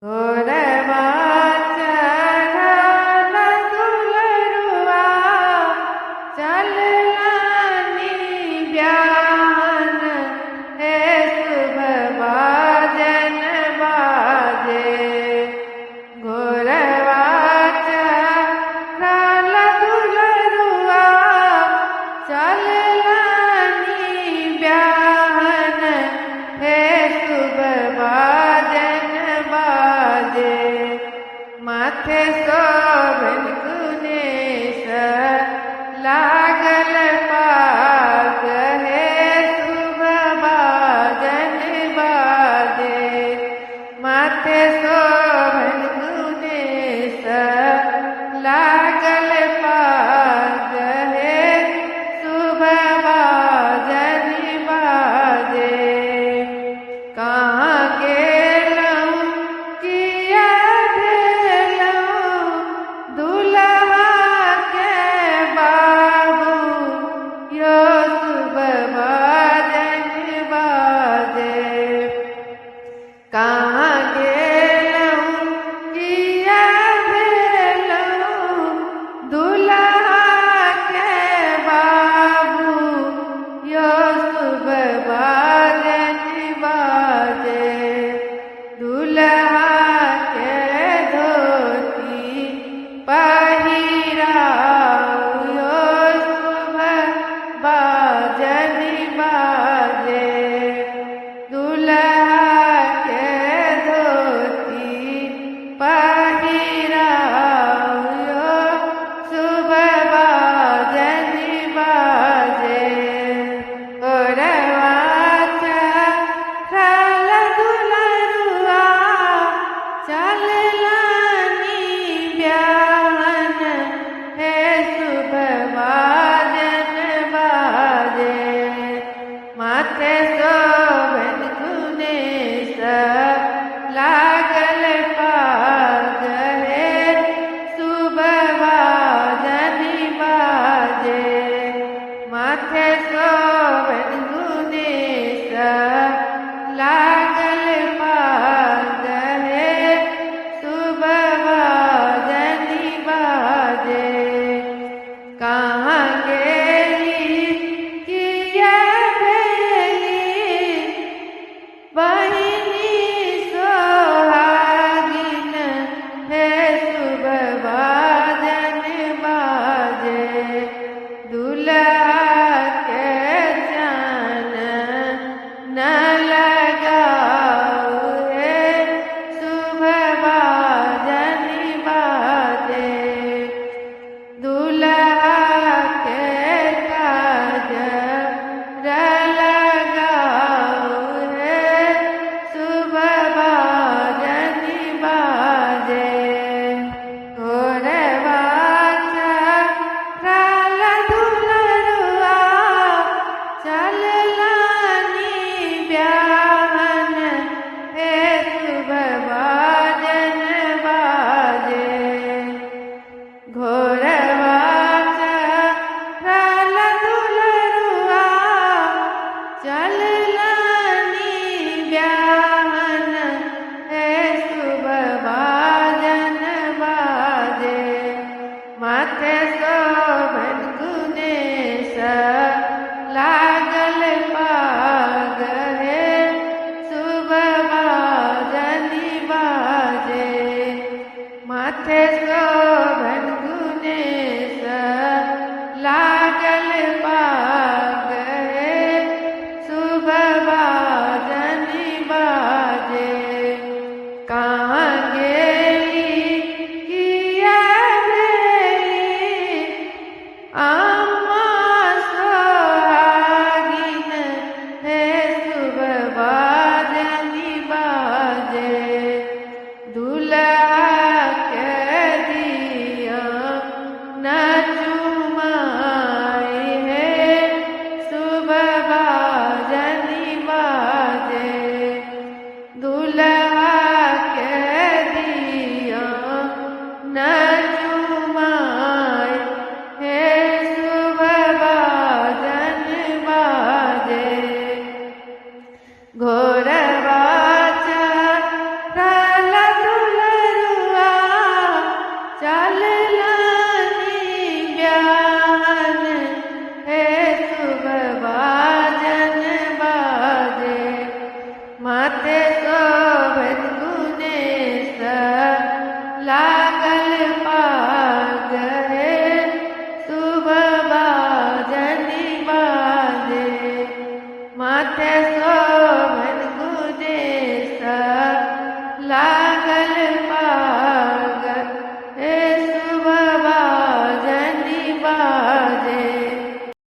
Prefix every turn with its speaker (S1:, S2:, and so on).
S1: घोरवा चढ़ल दुलरुआ चललानी ब्याहन हे शुभ बाजन बाजे। घोरवा चढ़ल दुलरुआ चललानी ब्याहन हे शुभ बाजन बाजे। माथे शोभन गुनेश लागल पाग हे शुभ बाजन बाजे। माथे शोभन गुनेश लागल पाग हे शुभ बाजन बाजे। कहाँ गेलहुँ किया भेलहुँ दुल्हा के बाबू यो शुभ बाजन बाजे। कहाँ गेलहुँ किया भेलहुँ दुल्हा के बाबू यो शुभ बाजन बाजे। दुल्हा के धोती पहिराऊ यो शुभ बाजन बाजे। दुल्हा के धोती पहिराऊ यो शुभ बाजन बाजे। घोरवा चढ़ल दुलरुआ चललानी ब्याहन हे शुभ बाजन बाजे। माथे शोभन गुनेश लागल पाग हे शुभ बाजन बाजे। माथे शोभन गुनेश लागल पाग हे शुभ बाजन बाजे। कहाँ गेली किया भेली बहिनी सोहागिन हे शुभ बाजन बाजे। दुल्हा के जान न लगाऊ हे शुभ बाजन बाजे। दुल्हा के काज लगाऊ हे शुभ बाजन बाजे। घोरवा चढ़ल दुलरुआ चललानी ब्याहन हे शुभ बाजन बाजे। घोरवा चढ़ल दुलरुआ चललानी ब्याहन हे शुभ बाजन बाजे। माथे शोभन गुनेश लागल पाग हे शुभ बाजन बाजे। माथे शोभन गुनेश लागल पाग हे शुभ बाजन बाजे। कहाँ गेली किया भेली अम्मा सोहागिन हे शुभ बाजन बाजे। दुल्हा के दिया न चुमाई हे शुभ बाजन बाजे। दुल्हा के लागल